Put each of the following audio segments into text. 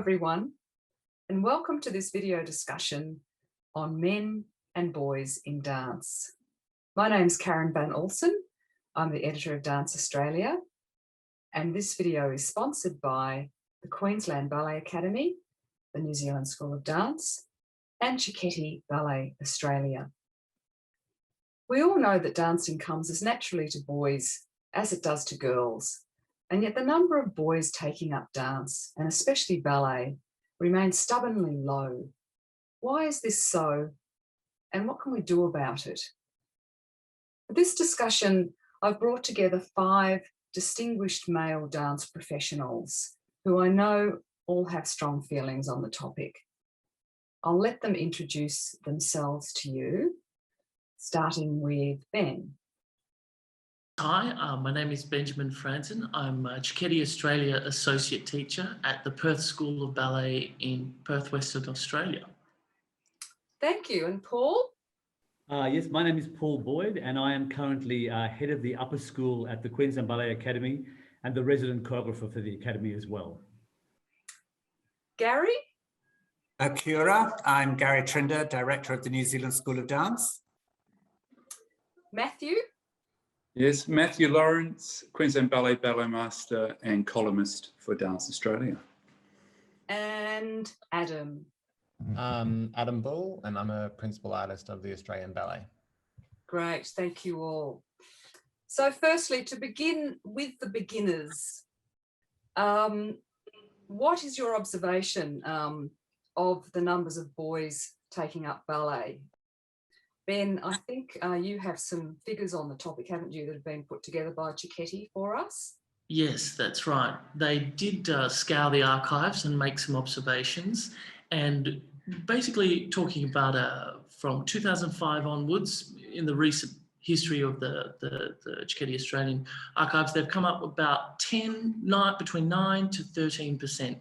everyone, and welcome to this video discussion on men and boys in dance. My name's Karen Van Olsen. I'm the editor of Dance Australia, and this video is sponsored by the Queensland Ballet Academy, the New Zealand School of Dance, and Cicchetti Ballet Australia. We all know that dancing comes as naturally to boys as it does to girls, and yet the number of boys taking up dance, and especially ballet, remains stubbornly low. Why is this so, and what can we do about it? For this discussion, I've brought together 5 distinguished male dance professionals who I know all have strong feelings on the topic. I'll let them introduce themselves to you, starting with Ben. Hi, my name is Benjamin Franzen. I'm a Cicchetti Australia Associate Teacher at the Perth School of Ballet in Perth, Western Australia. Thank you. And Paul? Yes, my name is Paul Boyd, and I am currently head of the upper school at the Queensland Ballet Academy and the resident choreographer for the Academy as well. Garry? Kia ora. I'm Garry Trinder, Director of the New Zealand School of Dance. Matthew? Yes, Matthew Lawrence, Queensland Ballet Master and columnist for Dance Australia. And Adam? Adam Bull, and I'm a principal artist of the Australian Ballet. Great, thank you all. So firstly, to begin with the beginners, what is your observation of the numbers of boys taking up ballet? Ben, I think you have some figures on the topic, haven't you, that have been put together by Cicchetti for us? Yes, that's right. They did scour the archives and make some observations, and basically talking about from 2005 onwards, in the recent history of the Cicchetti Australian archives, they've come up with about between 9 to 13%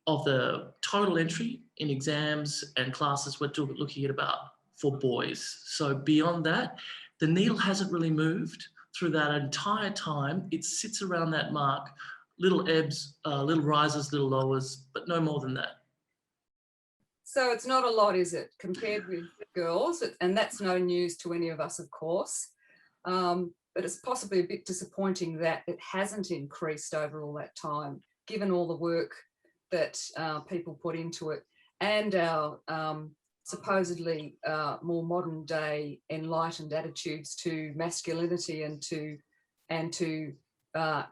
of the total entry in exams and classes. We're looking at about for boys. So beyond that, the needle hasn't really moved through that entire time. It sits around that mark, little ebbs, little rises, little lowers, but no more than that. So it's not a lot, is it, compared with girls? And that's no news to any of us, of course. But it's possibly a bit disappointing that it hasn't increased over all that time, given all the work that people put into it and our supposedly more modern day enlightened attitudes to masculinity and to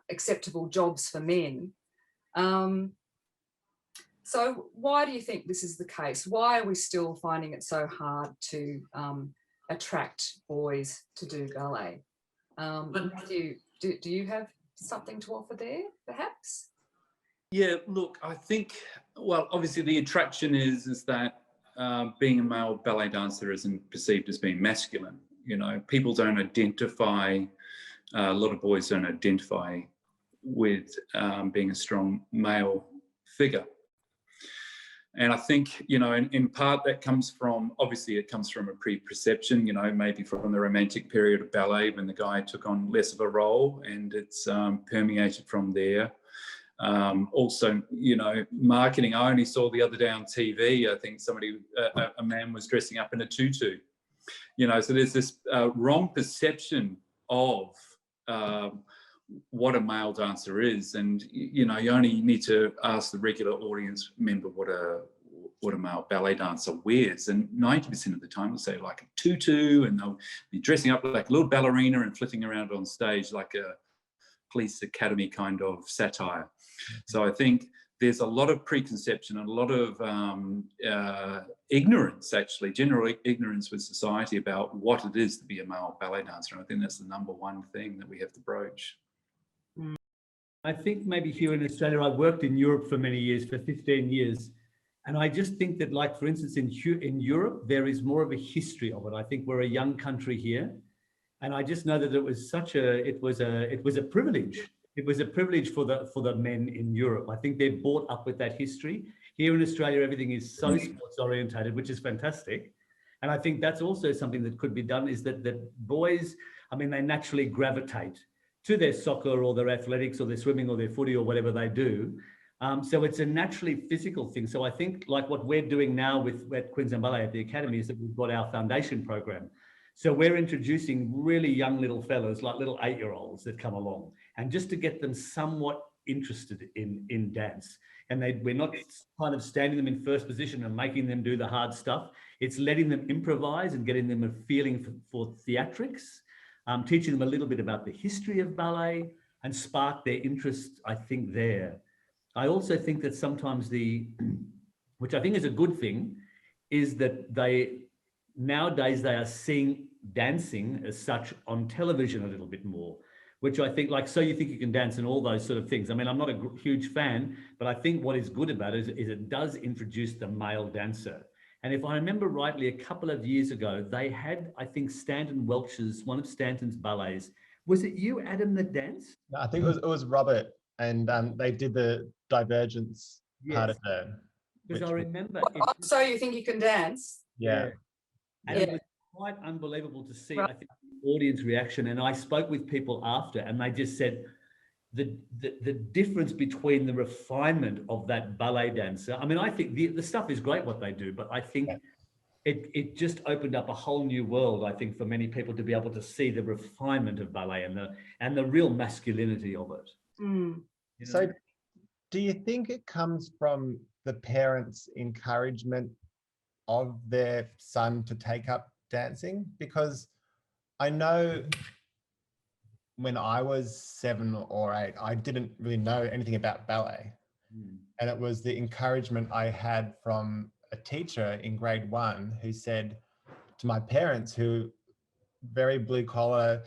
acceptable jobs for men. So why do you think this is the case? Why are we still finding it so hard to attract boys to do ballet? Matthew, do you have something to offer there, perhaps? Yeah, look, I think, well, obviously the attraction is that being a male ballet dancer isn't perceived as being masculine. You know, people don't identify, a lot of boys don't identify with being a strong male figure. And I think, you know, in part that comes from, obviously it comes from a preconception, you know, maybe from the romantic period of ballet when the guy took on less of a role, and it's permeated from there. Also, you know, marketing. I only saw the other day on TV, I think a man was dressing up in a tutu. You know, so there's this wrong perception of what a male dancer is, and you know, you only need to ask the regular audience member what a male ballet dancer wears, and 90% of the time they'll say like a tutu, and they'll be dressing up like a little ballerina and flitting around on stage like a police academy kind of satire. So I think there's a lot of preconception and a lot of ignorance, actually, general ignorance with society about what it is to be a male ballet dancer. And I think that's the number one thing that we have to broach. I think maybe here in Australia, I worked in Europe for many years, for 15 years. And I just think that, like, for instance, in Europe, there is more of a history of it. I think we're a young country here. And I just know that it was it was a privilege. It was a privilege for the men in Europe. I think they're brought up with that history. Here in Australia, everything is so sports orientated, which is fantastic. And I think that's also something that could be done, is that boys, I mean, they naturally gravitate to their soccer or their athletics or their swimming or their footy or whatever they do. So it's a naturally physical thing. So I think like what we're doing now with at Queensland Ballet at the Academy is that we've got our foundation program. So we're introducing really young little fellas, like little 8-year-olds that come along, and just to get them somewhat interested in dance. And we're not kind of standing them in first position and making them do the hard stuff. It's letting them improvise and getting them a feeling for theatrics, teaching them a little bit about the history of ballet and spark their interest, I think, there. I also think that sometimes which I think is a good thing, is that nowadays they are seeing dancing as such on television a little bit more, which I think, like, So You Think You Can Dance and all those sort of things. I mean, I'm not a huge fan, but I think what is good about it is it does introduce the male dancer. And if I remember rightly, a couple of years ago, they had, I think, Stanton Welch's, one of Stanton's ballets. Was it you, Adam, that danced? No, I think it was Robert, and they did the Divergence part of it. Because I remember. So You Think You Can Dance? Yeah. And it was quite unbelievable to see, I think, the audience reaction. And I spoke with people after, and they just said the difference between the refinement of that ballet dancer. I mean, I think the stuff is great what they do, but I think it just opened up a whole new world, I think, for many people to be able to see the refinement of ballet and the real masculinity of it. Mm. You know? So do you think it comes from the parents' encouragement of their son to take up dancing? Because I know when I was 7 or 8, I didn't really know anything about ballet. And it was the encouragement I had from a teacher in grade 1 who said to my parents, who very blue collar,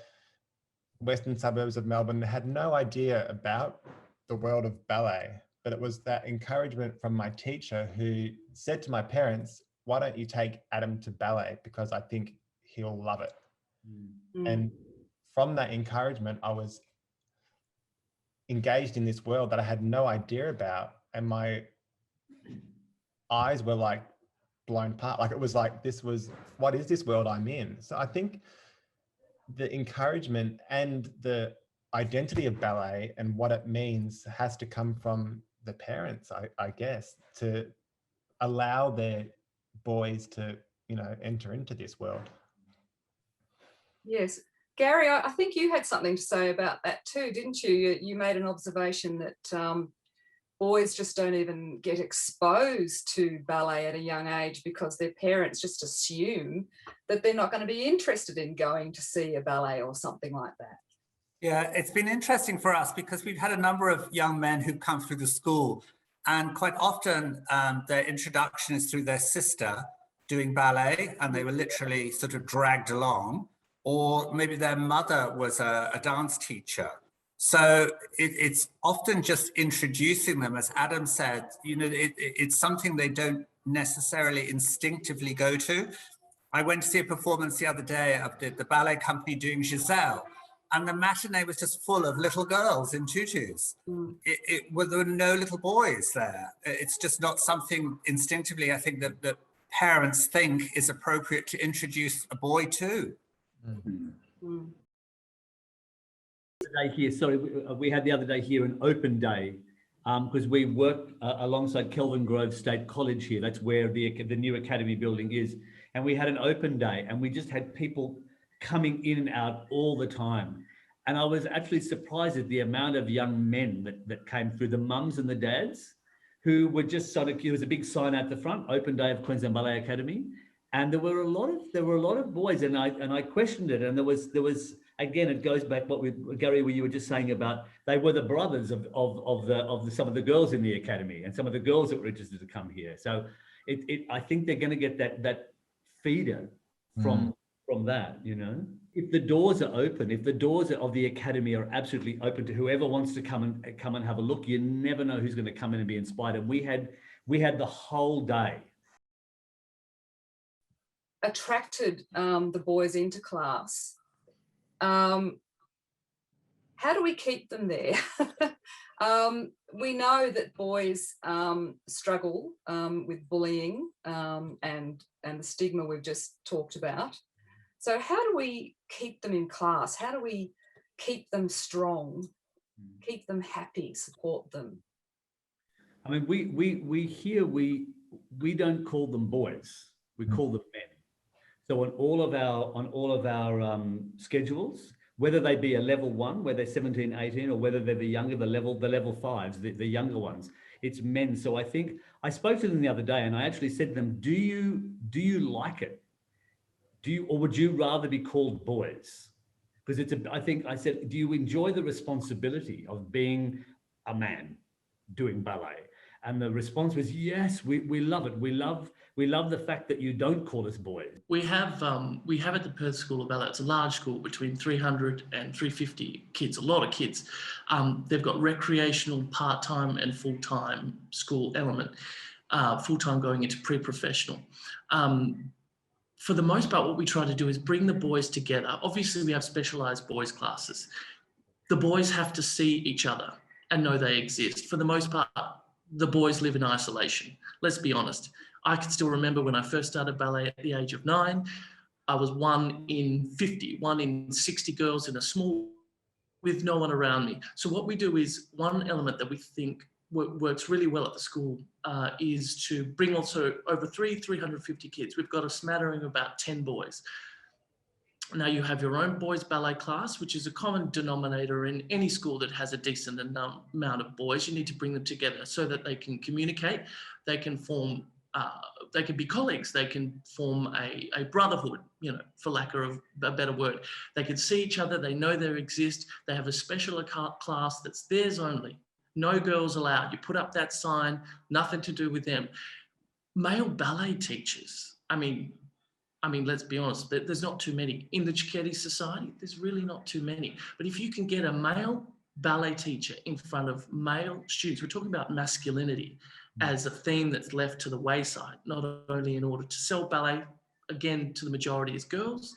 western suburbs of Melbourne, had no idea about the world of ballet. But it was that encouragement from my teacher who said to my parents, why don't you take Adam to ballet? Because I think he'll love it. And from that encouragement, I was engaged in this world that I had no idea about. And my eyes were like blown apart. Like it was like, what is this world I'm in? So I think the encouragement and the identity of ballet and what it means has to come from the parents, I guess, to allow their boys to, enter into this world. Yes. Gary, I think you had something to say about that too, didn't you? You made an observation that boys just don't even get exposed to ballet at a young age because their parents just assume that they're not going to be interested in going to see a ballet or something like that. Yeah, it's been interesting for us because we've had a number of young men who've come through the school, and quite often their introduction is through their sister doing ballet, and they were literally sort of dragged along, or maybe their mother was a dance teacher. So it's often just introducing them, as Adam said, it's something they don't necessarily instinctively go to. I went to see a performance the other day of the ballet company doing Giselle, and the matinee was just full of little girls in tutus. There were no little boys there. It's just not something instinctively, I think, that parents think is appropriate to introduce a boy to. Here, sorry, we had the other day here an open day because we work alongside Kelvin Grove State College here. That's where the new academy building is. And we had an open day and we just had people coming in and out all the time. And I was actually surprised at the amount of young men that came through, the mums and the dads, who were just sort of, there was a big sign out the front, open day of Queensland Ballet Academy. And there were a lot of boys, and I questioned it. And there was again, it goes back Gary, what you were just saying about they were the brothers of some of the girls in the academy and some of the girls that were interested to come here. So I think they're going to get that feeder from that, If the doors are open, if the doors of the academy are absolutely open to whoever wants to come and have a look, you never know who's going to come in and be inspired. And we had the whole day. Attracted the boys into class. How do we keep them there? We know that boys struggle with bullying and the stigma we've just talked about. So how do we keep them in class? How do we keep them strong, keep them happy, support them? I mean, we don't call them boys. We call them men. So on all of our schedules, whether they be a level 1 where they're 17, 18, or whether they're the level 5s, the younger ones, it's men. So I think I spoke to them the other day, and I actually said to them, do you like it? Or would you rather be called boys? Because I think I said, do you enjoy the responsibility of being a man doing ballet? And the response was, yes, we love it. We love the fact that you don't call us boys. We have at the Perth School of Ballet, it's a large school, between 300 and 350 kids, a lot of kids. They've got recreational, part-time and full-time school element, full-time going into pre-professional. For the most part, what we try to do is bring the boys together. Obviously, we have specialised boys classes. The boys have to see each other and know they exist. For the most part, the boys live in isolation. Let's be honest. I can still remember when I first started ballet at the age of 9, I was 1 in 50, 1 in 60 girls in a small, with no one around me. So what we do is, one element that we think works really well at the school is to bring also over 350 kids. We've got a smattering of about 10 boys. Now you have your own boys ballet class, which is a common denominator in any school that has a decent amount of boys. You need to bring them together so that they can communicate, they can form, they can be colleagues, they can form a brotherhood, you know, for lack of a better word. They can see each other, they know they exist, they have a special class that's theirs only. No girls allowed. You put up that sign, nothing to do with them. Male ballet teachers, I mean, let's be honest, there's not too many. In the Cicchetti Society, there's really not too many. But if you can get a male ballet teacher in front of male students, we're talking about masculinity as a theme that's left to the wayside, not only in order to sell ballet, again, to the majority as girls,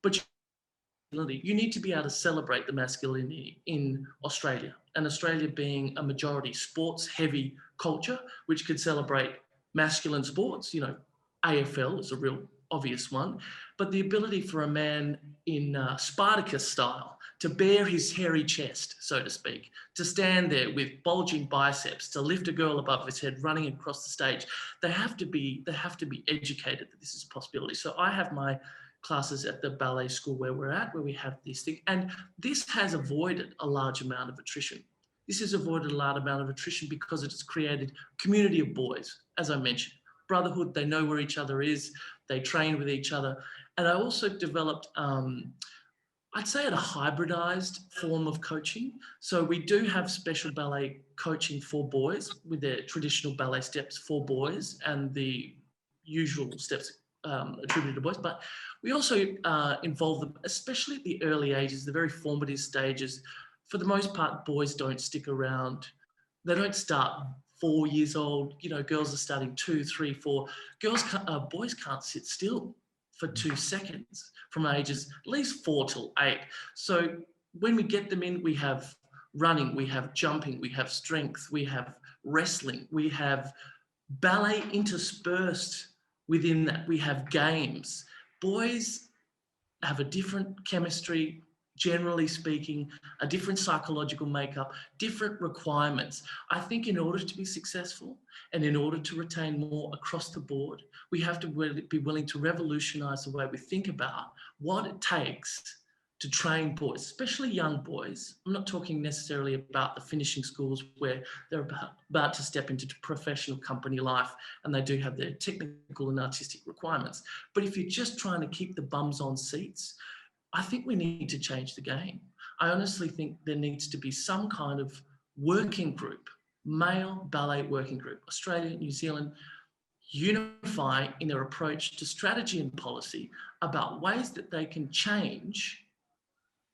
but you need to be able to celebrate the masculinity in Australia. And Australia being a majority sports-heavy culture, which could celebrate masculine sports, you know, AFL is a real obvious one, but the ability for a man in Spartacus style to bare his hairy chest, so to speak, to stand there with bulging biceps, to lift a girl above his head running across the stage, they have to be educated that this is a possibility. So I have my classes at the ballet school where we're at, where we have these things, and this has avoided a large amount of attrition. This has avoided a large amount of attrition because it has created a community of boys, as I mentioned. Brotherhood, they know where each other is, they train with each other. And I also developed, I'd say, a hybridized form of coaching. So we do have special ballet coaching for boys with their traditional ballet steps for boys and the usual steps attributed to boys, but we also involve them, especially at the early ages, the very formative stages. For the most part, boys don't stick around. They don't start 4 years old, you know, girls are starting 2, 3, 4. Boys can't sit still for 2 seconds from ages at least 4 till 8. So when we get them in, we have running, we have jumping, we have strength, we have wrestling, we have ballet interspersed within that, we have games. Boys have a different chemistry, generally speaking, a different psychological makeup, different requirements. I think in order to be successful and in order to retain more across the board, we have to be willing to revolutionize the way we think about what it takes to train boys, especially young boys. I'm not talking necessarily about the finishing schools where they're about to step into professional company life and they do have their technical and artistic requirements. But if you're just trying to keep the bums on seats, I think we need to change the game. I honestly think there needs to be some kind of working group, male ballet working group, Australia, New Zealand, unify in their approach to strategy and policy about ways that they can change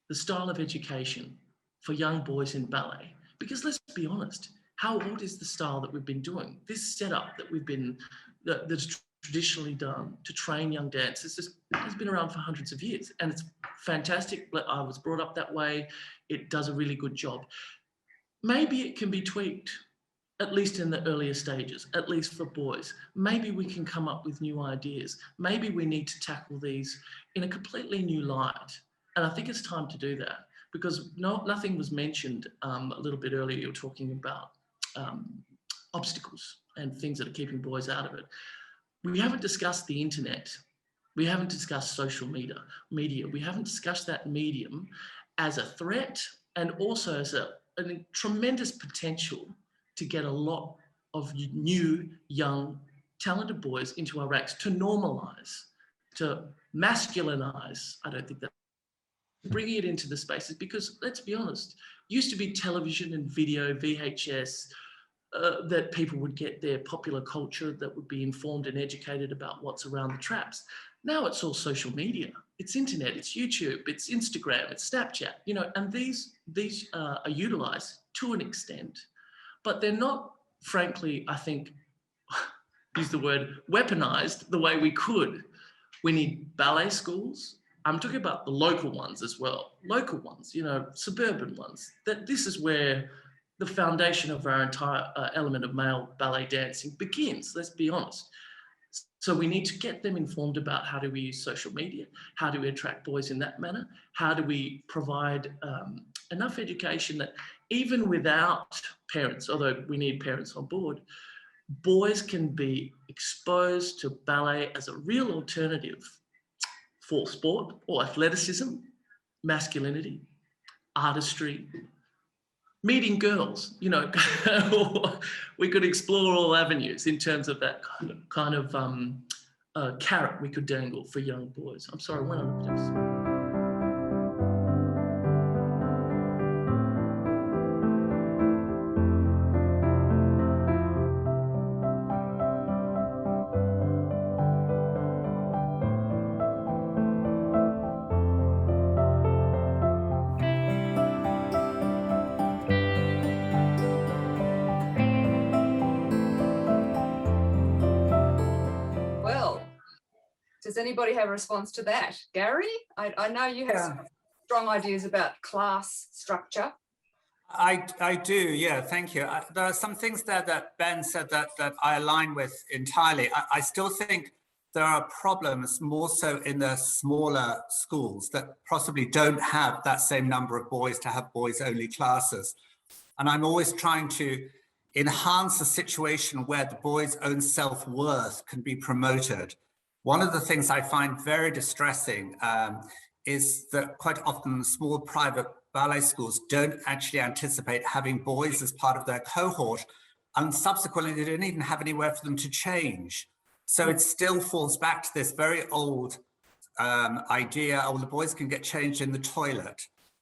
the style of education for young boys in ballet. Because let's be honest, how old is the style that we've been doing? This setup that we've been, that's traditionally done to train young dancers has been around for hundreds of years, and it's fantastic. I was brought up that way. It does a really good job. Maybe it can be tweaked, at least in the earlier stages, at least for boys. Maybe we can come up with new ideas. Maybe we need to tackle these in a completely new light. And I think it's time to do that, because nothing was mentioned a little bit earlier. You were talking about obstacles and things that are keeping boys out of it. We haven't discussed the internet. We haven't discussed social media. We haven't discussed that medium as a threat and also as a tremendous potential to get a lot of new, young, talented boys into our ranks, to normalize, to masculinize. I don't think that bringing it into the spaces, because let's be honest, used to be television and video, VHS, that people would get their popular culture, that would be informed and educated about what's around the traps. Now it's all social media, it's internet, it's YouTube, it's Instagram, it's Snapchat, you know, and these are utilized to an extent, but they're not, frankly, I think, use the word weaponized the way we could. We need ballet schools. I'm talking about the local ones as well, local ones, you know, suburban ones, that this is where the foundation of our entire element of male ballet dancing begins, let's be honest. So we need to get them informed about how do we use social media, how do we attract boys in that manner, how do we provide enough education that even without parents, although we need parents on board, boys can be exposed to ballet as a real alternative for sport or athleticism, masculinity, artistry, meeting girls, you know. We could explore all avenues in terms of that kind of carrot we could dangle for young boys. I'm sorry, I went on a bit of... Well, does anybody have a response to that? Gary, I know you have some strong ideas about class structure. I do, yeah, thank you. There are some things there that Ben said that I align with entirely. I still think there are problems more so in the smaller schools that possibly don't have that same number of boys to have boys-only classes. And I'm always trying to enhance a situation where the boys' own self-worth can be promoted. One of the things I find very distressing is that quite often small private ballet schools don't actually anticipate having boys as part of their cohort, and subsequently they don't even have anywhere for them to change. So it still falls back to this very old idea, oh, the boys can get changed in the toilet.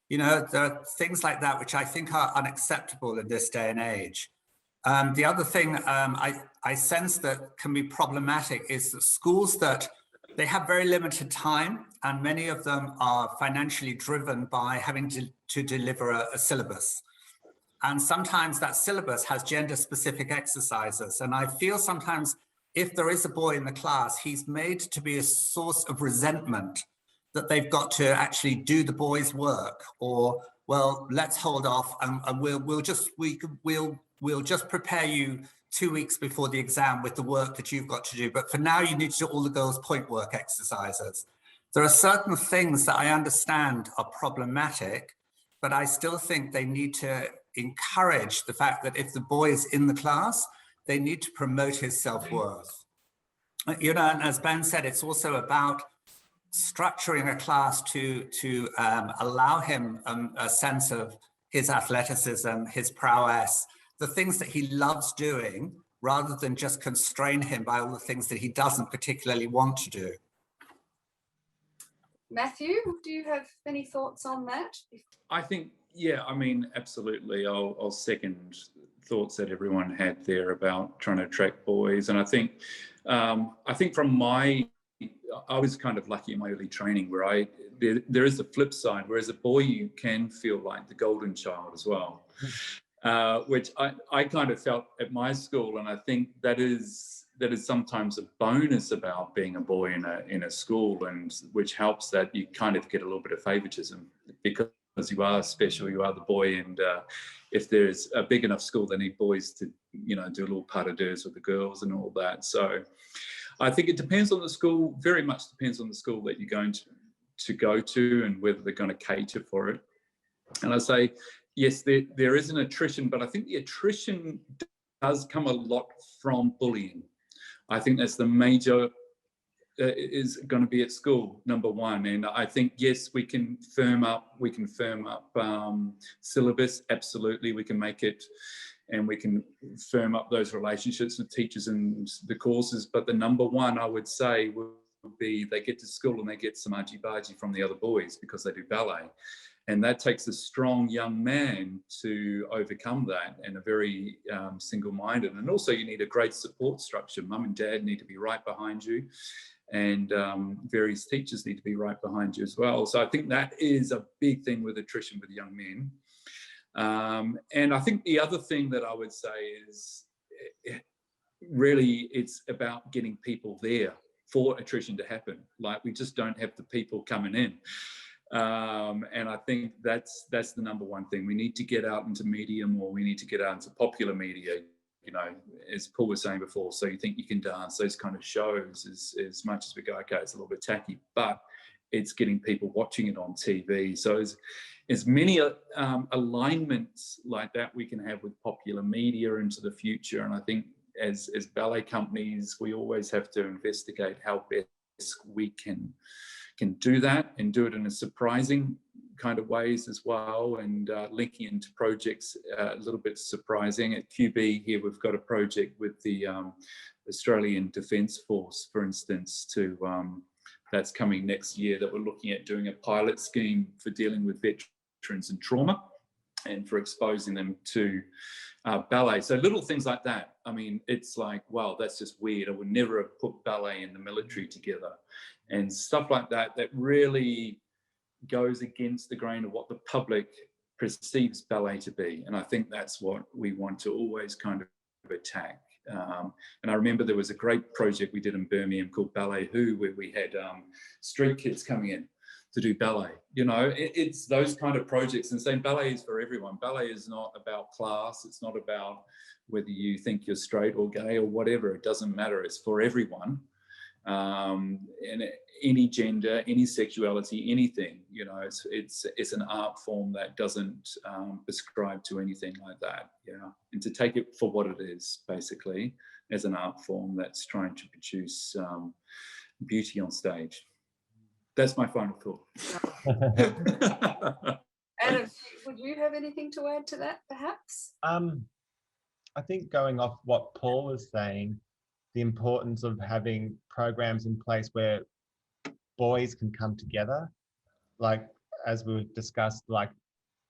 You know, there are things like that which I think are unacceptable in this day and age. The other thing I sense that can be problematic is that schools that they have very limited time, and many of them are financially driven by having to deliver a syllabus. And sometimes that syllabus has gender-specific exercises. And I feel sometimes if there is a boy in the class, he's made to be a source of resentment that they've got to actually do the boys' work, or, well, let's hold off and we'll just prepare you 2 weeks before the exam with the work that you've got to do. But for now, you need to do all the girls' point work exercises. There are certain things that I understand are problematic, but I still think they need to encourage the fact that if the boy is in the class, they need to promote his self-worth. You know, and as Ben said, it's also about structuring a class to allow him a sense of his athleticism, his prowess, the things that he loves doing, rather than just constrain him by all the things that he doesn't particularly want to do. Matthew, do you have any thoughts on that? I think, yeah, I mean, absolutely. I'll second thoughts that everyone had there about trying to attract boys. And I think from I was kind of lucky in my early training where there is a flip side, whereas a boy, you can feel like the golden child as well. Which I kind of felt at my school, and I think that is sometimes a bonus about being a boy in a school, and which helps that you kind of get a little bit of favoritism because you are special, you are the boy, and if there's a big enough school, they need boys to, you know, do a little pas de deux with the girls and all that. So I think it depends on the school, very much depends on the school that you're going to go to and whether they're going to cater for it. And I say, yes, there is an attrition, but I think the attrition does come a lot from bullying. I think that's the major is going to be at school, number one. And I think, yes, we can firm up syllabus. Absolutely, we can make it, and we can firm up those relationships with teachers and the courses. But the number one, I would say, would be they get to school and they get some argy-bargy from the other boys because they do ballet. And that takes a strong young man to overcome that, and a very single-minded. And also you need a great support structure. Mum and dad need to be right behind you, and various teachers need to be right behind you as well. So I think that is a big thing with attrition with young men. And I think the other thing that I would say is really it's about getting people there for attrition to happen. Like, we just don't have the people coming in. And I think that's the number one thing. We need to get out into media more. We need to get out into popular media, you know, as Paul was saying before. So You Think You Can Dance, those kind of shows, as much as we go, okay, it's a little bit tacky, but it's getting people watching it on TV. So as many alignments like that we can have with popular media into the future. And I think as ballet companies, we always have to investigate how best we can do that, and do it in a surprising kind of ways as well, and linking into projects a little bit surprising. At QB here, we've got a project with the Australian Defence Force, for instance, that's coming next year, that we're looking at doing a pilot scheme for dealing with veterans and trauma, and for exposing them to ballet. So little things like that. I mean, it's like, wow, that's just weird. I would never have put ballet and the military together. And stuff like that, that really goes against the grain of what the public perceives ballet to be. And I think that's what we want to always kind of attack. And I remember there was a great project we did in Birmingham called Ballet Who, where we had street kids coming in to do ballet. You know, it's those kind of projects, and saying ballet is for everyone. Ballet is not about class. It's not about whether you think you're straight or gay or whatever. It doesn't matter. It's for everyone. And any gender, any sexuality, anything, you know, it's an art form that doesn't prescribe to anything like that. Yeah, and to take it for what it is, basically, as an art form that's trying to produce beauty on stage. That's my final thought. Adam, would you have anything to add to that, perhaps? I think going off what Paul was saying, the importance of having programs in place where boys can come together. Like, as we discussed, like,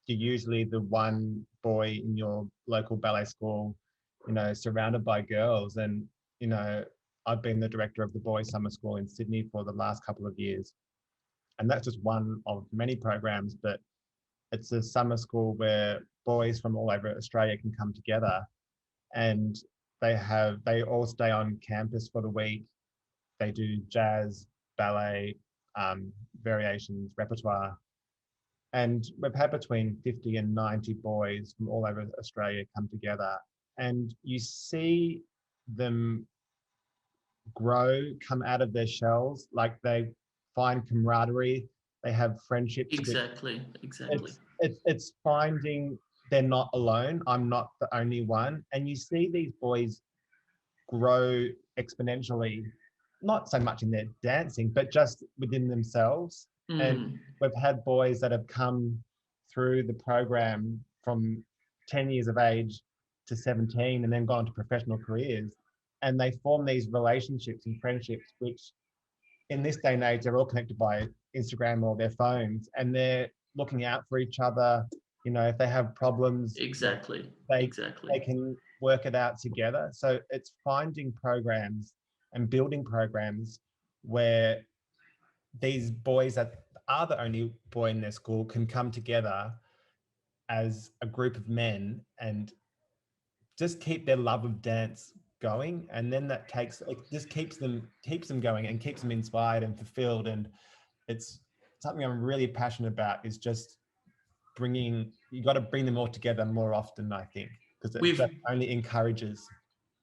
you're usually the one boy in your local ballet school, you know, surrounded by girls. And, you know, I've been the director of the boys' summer school in Sydney for the last couple of years. And that's just one of many programs, but it's a summer school where boys from all over Australia can come together, and they all stay on campus for the week. They do jazz, ballet, variations, repertoire. And we've had between 50 and 90 boys from all over Australia come together, and you see them grow, come out of their shells, like they find camaraderie, they have friendships. Exactly. It's finding they're not alone. I'm not the only one. And you see these boys grow exponentially, not so much in their dancing, but just within themselves. And we've had boys that have come through the program from 10 years of age to 17 and then gone to professional careers. And they form these relationships and friendships, which in this day and age, they're all connected by Instagram or their phones, and they're looking out for each other. You know, if they have problems, they can work it out together. So it's finding programs and building programs where these boys that are the only boy in their school can come together as a group of men and just keep their love of dance going. And then it just keeps them going and keeps them inspired and fulfilled. And it's something I'm really passionate about, is just you got to bring them all together more often, I think, because it only encourages.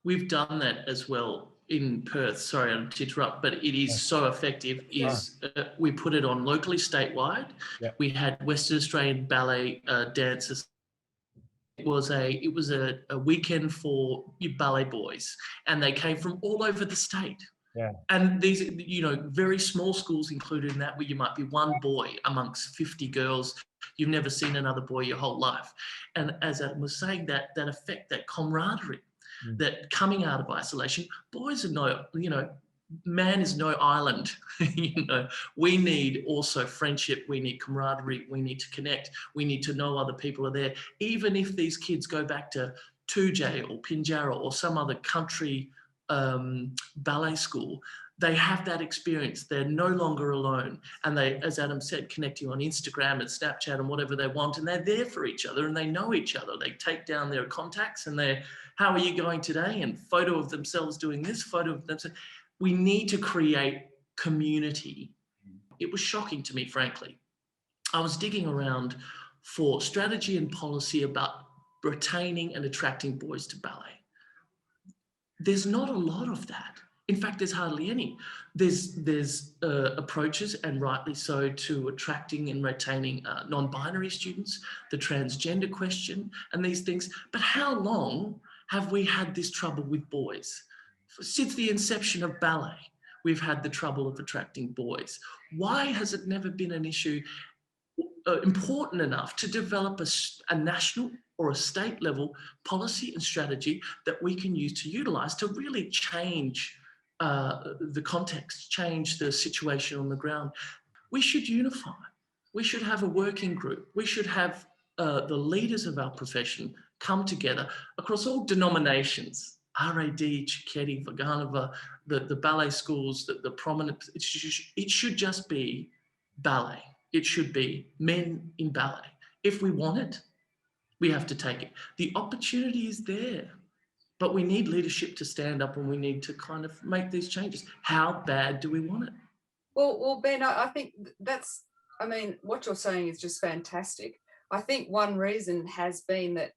We've done that as well in Perth. Sorry to interrupt, but it is so effective. We put it on locally, statewide. We had Western Australian ballet dancers It was a weekend for ballet boys, and they came from all over the state. Yeah. And these, very small schools included in that, where you might be one boy amongst 50 girls. You've never seen another boy your whole life. And as Adam was saying, that effect, that camaraderie, that coming out of isolation, boys are man is no island. We need also friendship. We need camaraderie. We need to connect. We need to know other people are there. Even if these kids go back to Tujay or Pinjarra or some other country ballet school, they have that experience. They're no longer alone. And they, as Adam said, connecting on Instagram and Snapchat and whatever they want, and they're there for each other and they know each other. They take down their contacts and they're, how are you going today? And photo of themselves doing this, photo of themselves. We need to create community. It was shocking to me, frankly. I was digging around for strategy and policy about retaining and attracting boys to ballet. There's not a lot of that. In fact, there's hardly any. There's approaches, and rightly so, to attracting and retaining non-binary students, the transgender question, and these things. But how long have we had this trouble with boys? Since the inception of ballet, we've had the trouble of attracting boys. Why has it never been an issue important enough to develop a national or a state level policy and strategy that we can use to utilize to really change the context, change the situation on the ground? We should unify. We should have a working group. We should have the leaders of our profession come together across all denominations. RAD, Cicchetti, Vaganova, the ballet schools, the prominent, it should just be ballet. It should be men in ballet. If we want it, we have to take it. The opportunity is there, but we need leadership to stand up, and we need to kind of make these changes. How bad do we want it? Well, Ben, I think what you're saying is just fantastic. I think one reason has been that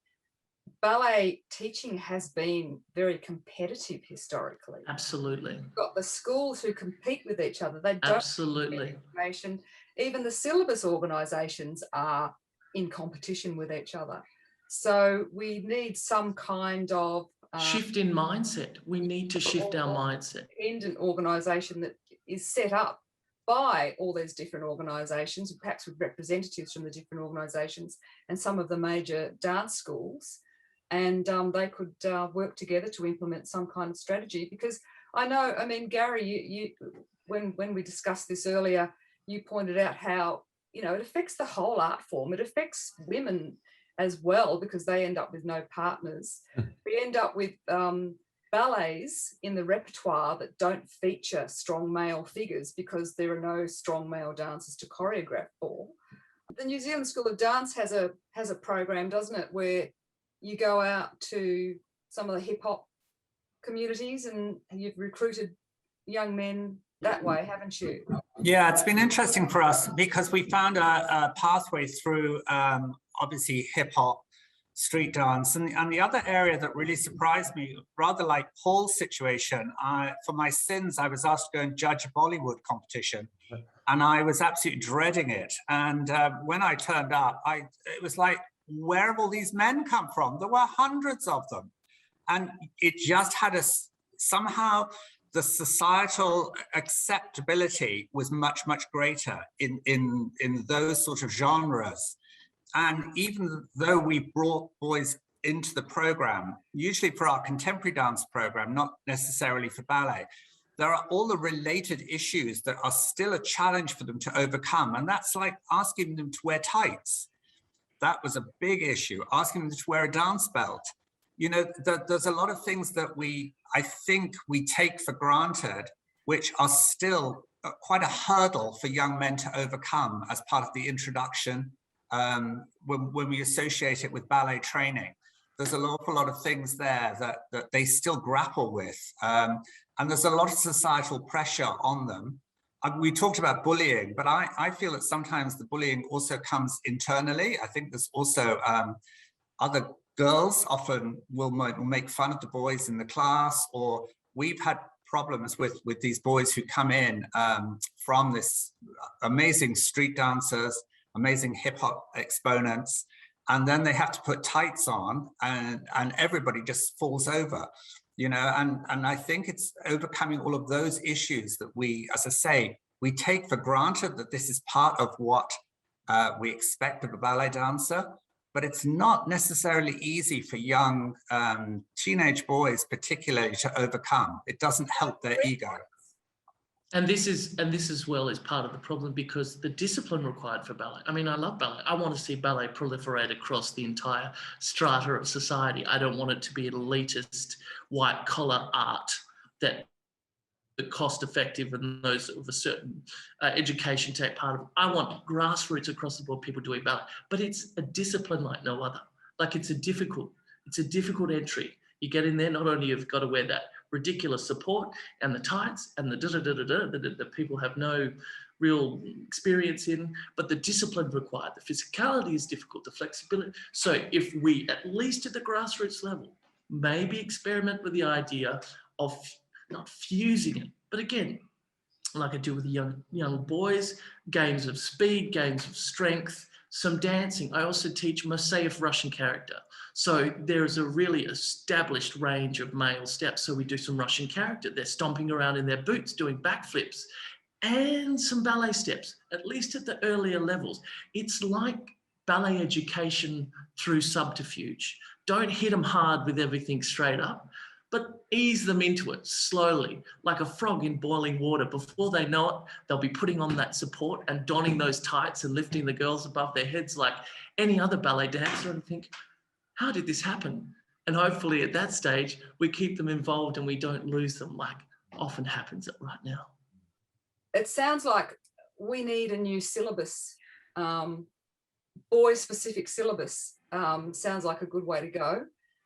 ballet teaching has been very competitive historically. Absolutely. You've got the schools who compete with each other. They don't Absolutely. information. Even the syllabus organisations are in competition with each other. So we need some kind of shift in mindset. We need to shift our mindset. Independent organisation that is set up by all these different organisations, perhaps with representatives from the different organisations and some of the major dance schools. And they could work together to implement some kind of strategy. Because I know, Garry, you when we discussed this earlier, you pointed out how, it affects the whole art form. It affects women as well, because they end up with no partners. We end up with ballets in the repertoire that don't feature strong male figures because there are no strong male dancers to choreograph for. The New Zealand School of Dance has a program, doesn't it, where you go out to some of the hip hop communities and you've recruited young men that way, haven't you? Yeah, it's been interesting for us because we found a pathway through obviously hip hop, street dance, and the other area that really surprised me, rather like Paul's situation, for my sins, I was asked to go and judge a Bollywood competition, and I was absolutely dreading it. And when I turned up, it was like, where have all these men come from? There were hundreds of them. And it just had somehow the societal acceptability was much, much greater in those sort of genres. And even though we brought boys into the program, usually for our contemporary dance program, not necessarily for ballet, there are all the related issues that are still a challenge for them to overcome. And that's like asking them to wear tights. That was a big issue. Asking them to wear a dance belt. There's a lot of things that I think we take for granted, which are still quite a hurdle for young men to overcome as part of the introduction when we associate it with ballet training. There's an awful lot of things there that they still grapple with. And there's a lot of societal pressure on them. We talked about bullying, but I feel that sometimes the bullying also comes internally. I think there's also other girls often will make fun of the boys in the class, or we've had problems with these boys who come in from this amazing street dancers, amazing hip hop exponents, and then they have to put tights on, and everybody just falls over, you know. And I think it's overcoming all of those issues that we, as I say, we take for granted that this is part of what we expect of a ballet dancer, but it's not necessarily easy for young teenage boys particularly to overcome. It doesn't help their ego. And this as well is part of the problem, because the discipline required for ballet. I mean, I love ballet. I want to see ballet proliferate across the entire strata of society. I don't want it to be an elitist white collar art that the cost effective and those of a certain education take part of. I want grassroots across the board people doing ballet, but it's a discipline like no other. Like it's a difficult entry. You get in there, not only you've got to wear that ridiculous support and the tights and the that people have no real experience in, but the discipline required, the physicality is difficult, the flexibility. So if we, at least at the grassroots level, maybe experiment with the idea of not fusing it, but again, like I do with the young boys, games of speed, games of strength, some dancing. I also teach Moseyev Russian character. So there's a really established range of male steps. So we do some Russian character. They're stomping around in their boots, doing backflips, and some ballet steps, at least at the earlier levels. It's like ballet education through subterfuge. Don't hit them hard with everything straight up, but ease them into it slowly, like a frog in boiling water. Before they know it, they'll be putting on that support and donning those tights and lifting the girls above their heads like any other ballet dancer, and think, how did this happen? And hopefully at that stage, we keep them involved and we don't lose them like often happens right now. It sounds like we need a new syllabus, boy-specific syllabus. Sounds like a good way to go.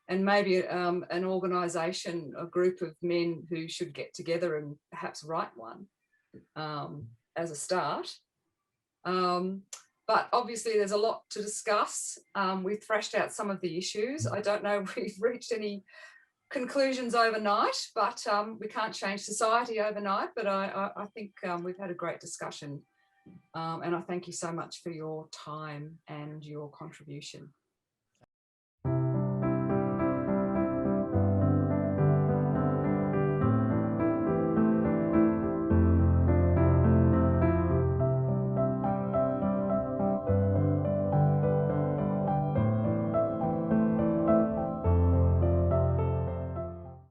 And maybe an organisation, a group of men who should get together and perhaps write one as a start. But obviously there's a lot to discuss. We've thrashed out some of the issues. I don't know if we've reached any conclusions overnight, but we can't change society overnight. But I think we've had a great discussion. And I thank you so much for your time and your contribution.